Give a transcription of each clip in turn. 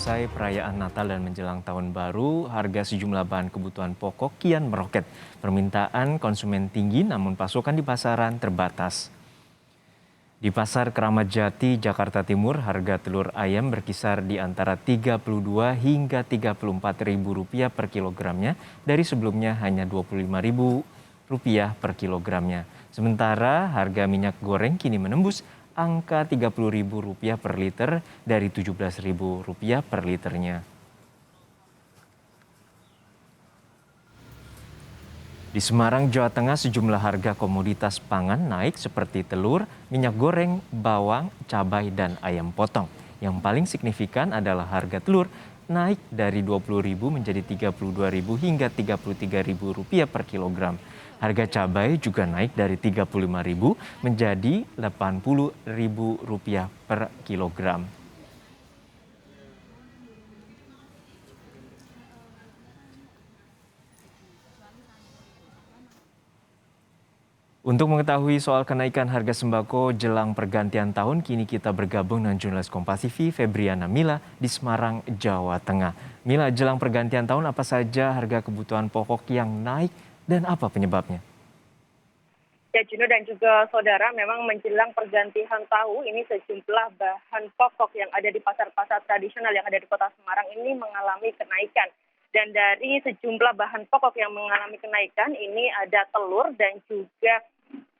Usai perayaan Natal dan menjelang Tahun Baru, harga sejumlah bahan kebutuhan pokok kian meroket. Permintaan konsumen tinggi namun pasokan di pasaran terbatas. Di Pasar Keramat Jati, Jakarta Timur, harga telur ayam berkisar di antara Rp32 hingga Rp34.000 per kilogramnya dari sebelumnya hanya Rp25.000 per kilogramnya. Sementara harga minyak goreng kini menembus angka Rp30.000 per liter dari Rp17.000 per liternya. Di Semarang, Jawa Tengah, sejumlah harga komoditas pangan naik seperti telur, minyak goreng, bawang, cabai, dan ayam potong. Yang paling signifikan adalah harga telur naik dari Rp20.000 menjadi Rp32.000 hingga Rp33.000 per kilogram. Harga cabai juga naik dari Rp35.000 menjadi Rp80.000 per kilogram. Untuk mengetahui soal kenaikan harga sembako jelang pergantian tahun, kini kita bergabung dengan jurnalis Kompas TV Febriana Mila di Semarang, Jawa Tengah. Mila, jelang pergantian tahun apa saja harga kebutuhan pokok yang naik dan apa penyebabnya? Ya, Juno dan juga saudara, memang menjelang pergantian tahun ini sejumlah bahan pokok yang ada di pasar-pasar tradisional yang ada di Kota Semarang ini mengalami kenaikan. Dan dari sejumlah bahan pokok yang mengalami kenaikan ini ada telur dan juga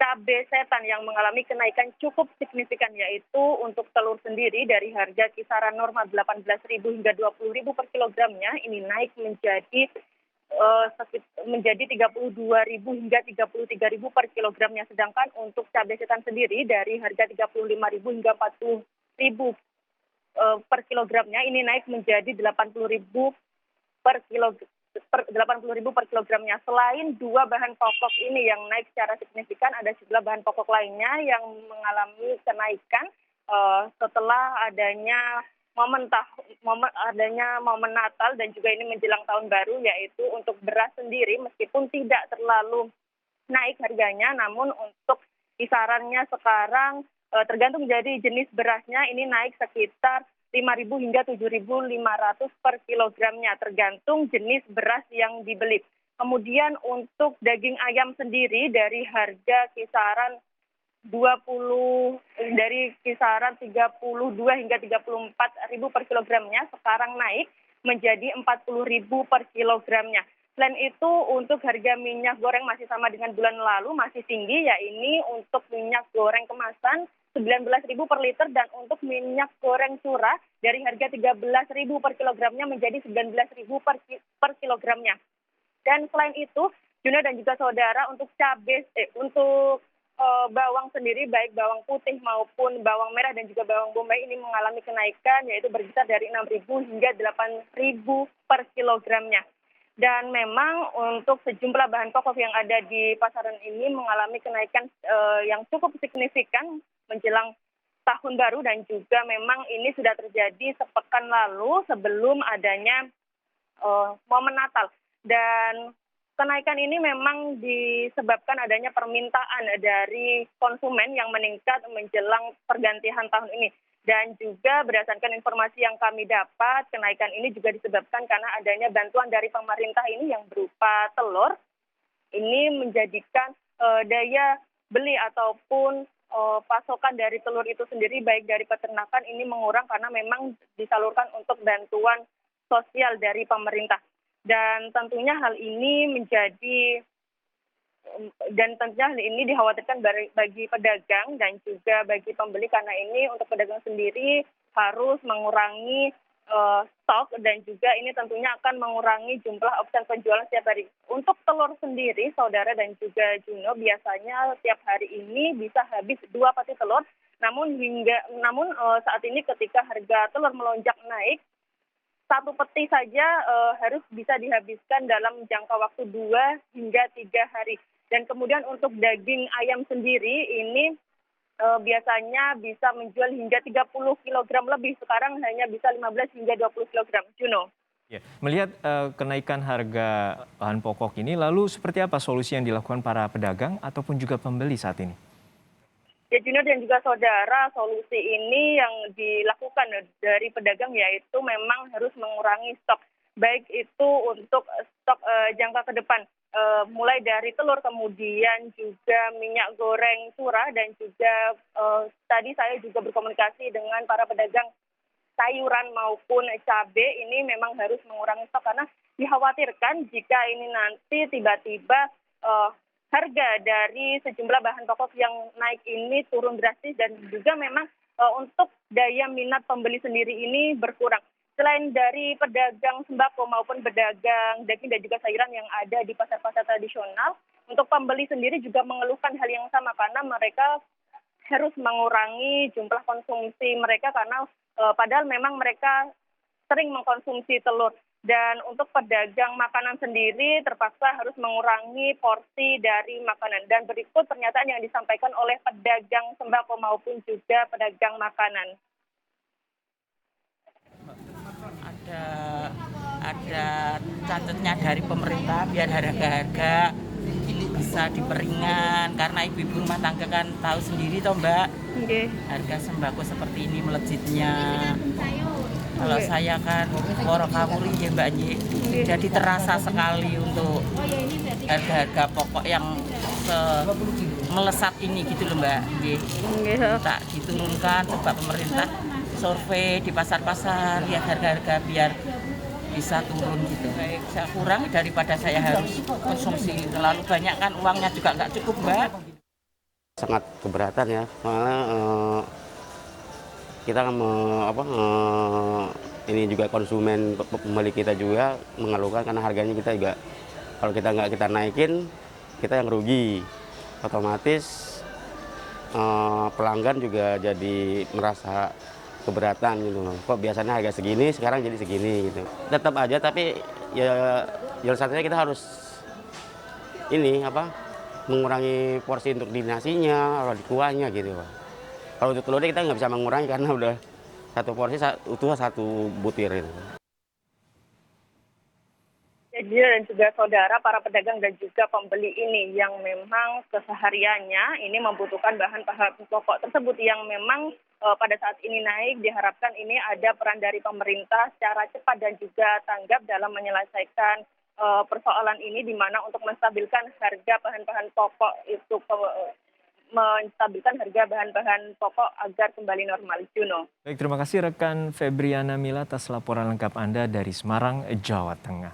cabai setan yang mengalami kenaikan cukup signifikan, yaitu untuk telur sendiri dari harga kisaran normal Rp18.000 hingga Rp20.000 per kilogramnya ini naik menjadi Rp32.000 hingga Rp33.000 per kilogramnya. Sedangkan untuk cabai setan sendiri dari harga Rp35.000 hingga Rp40.000 per kilogramnya ini naik menjadi Rp80.000 per kilogramnya. Selain dua bahan pokok ini yang naik secara signifikan, ada sejumlah bahan pokok lainnya yang mengalami kenaikan setelah adanya momen Natal dan juga ini menjelang tahun baru, yaitu untuk beras sendiri meskipun tidak terlalu naik harganya, namun untuk kisarannya sekarang tergantung dari jenis berasnya ini naik sekitar Rp5.000 hingga Rp7.500 per kilogramnya, tergantung jenis beras yang dibeli. Kemudian untuk daging ayam sendiri dari harga kisaran 32 hingga Rp34.000 per kilogramnya sekarang naik menjadi Rp40.000 per kilogramnya. Selain itu untuk harga minyak goreng masih sama dengan bulan lalu, masih tinggi, yakni untuk minyak goreng kemasan Rp19.000 per liter dan untuk minyak goreng curah dari harga Rp13.000 per kilogramnya menjadi Rp19.000 per kilogramnya. Dan selain itu, Juno dan juga saudara, untuk bawang sendiri baik bawang putih maupun bawang merah dan juga bawang bombay ini mengalami kenaikan, yaitu berkisar dari Rp6.000 hingga Rp8.000 per kilogramnya. Dan memang untuk sejumlah bahan pokok yang ada di pasaran ini mengalami kenaikan yang cukup signifikan menjelang tahun baru, dan juga memang ini sudah terjadi sepekan lalu sebelum adanya momen Natal. Dan kenaikan ini memang disebabkan adanya permintaan dari konsumen yang meningkat menjelang pergantian tahun ini. Dan juga berdasarkan informasi yang kami dapat, kenaikan ini juga disebabkan karena adanya bantuan dari pemerintah ini yang berupa telur. Ini menjadikan daya beli ataupun pasokan dari telur itu sendiri baik dari peternakan ini mengurang karena memang disalurkan untuk bantuan sosial dari pemerintah. Dan tentunya hal ini dikhawatirkan bagi pedagang dan juga bagi pembeli, karena ini untuk pedagang sendiri harus mengurangi stok dan juga ini tentunya akan mengurangi jumlah opsi penjualan setiap hari. Untuk telur sendiri, saudara dan juga Juno, biasanya setiap hari ini bisa habis 2 pati telur. Namun saat ini ketika harga telur melonjak naik, 1 peti saja harus bisa dihabiskan dalam jangka waktu 2 hingga 3 hari. Dan kemudian untuk daging ayam sendiri ini biasanya bisa menjual hingga 30 kilogram lebih. Sekarang hanya bisa 15 hingga 20 kilogram. Juno. Ya, melihat kenaikan harga bahan pokok ini, lalu seperti apa solusi yang dilakukan para pedagang ataupun juga pembeli saat ini? Ya Junior dan juga saudara, solusi ini yang dilakukan dari pedagang yaitu memang harus mengurangi stok, baik itu untuk stok jangka ke depan, mulai dari telur, kemudian juga minyak goreng curah, dan juga tadi saya juga berkomunikasi dengan para pedagang sayuran maupun cabai ini memang harus mengurangi stok karena dikhawatirkan jika ini nanti tiba-tiba harga dari sejumlah bahan pokok yang naik ini turun drastis dan juga memang untuk daya minat pembeli sendiri ini berkurang. Selain dari pedagang sembako maupun pedagang daging dan juga sayuran yang ada di pasar-pasar tradisional, untuk pembeli sendiri juga mengeluhkan hal yang sama karena mereka harus mengurangi jumlah konsumsi mereka karena padahal memang mereka sering mengkonsumsi telur. Dan untuk pedagang makanan sendiri terpaksa harus mengurangi porsi dari makanan. Dan berikut pernyataan yang disampaikan oleh pedagang sembako maupun juga pedagang makanan. Ada catatnya dari pemerintah biar harga-harga bisa diperingan karena ibu-ibu rumah tangga kan tahu sendiri toh Mbak. Oke. Harga sembako seperti ini melejitnya. Kalau saya kan Worokamuri ya Mbak Nyi. Jadi terasa sekali untuk harga-harga pokok yang melesat ini gitu loh Mbak. Tak diturunkan coba pemerintah survei di pasar-pasar lihat harga-harga biar bisa turun gitu. Baik, saya kurangi daripada saya harus konsumsi terlalu banyak kan uangnya juga nggak cukup Mbak. Sangat keberatan ya, soalnya kita kan ini juga konsumen pembeli kita juga mengeluhkan karena harganya kita juga kalau kita nggak kita naikin kita yang rugi, otomatis pelanggan juga jadi merasa keberatan gitu. Kok biasanya harga segini sekarang jadi segini gitu. Tetap aja tapi ya jalan satunya kita harus ini mengurangi porsi untuk di nasinya, atau di kuahnya gitu Pak. Kalau untuk telurnya kita nggak bisa mengurangi karena udah satu porsi utuh satu butir itu. Jadi dan juga saudara para pedagang dan juga pembeli ini yang memang kesehariannya ini membutuhkan bahan-bahan pokok tersebut yang memang pada saat ini naik, diharapkan ini ada peran dari pemerintah secara cepat dan juga tanggap dalam menyelesaikan persoalan ini di mana untuk menstabilkan harga bahan-bahan pokok itu menstabilkan harga bahan-bahan pokok agar kembali normal. Juno. Baik, terima kasih rekan Febriana Mila atas laporan lengkap Anda dari Semarang, Jawa Tengah.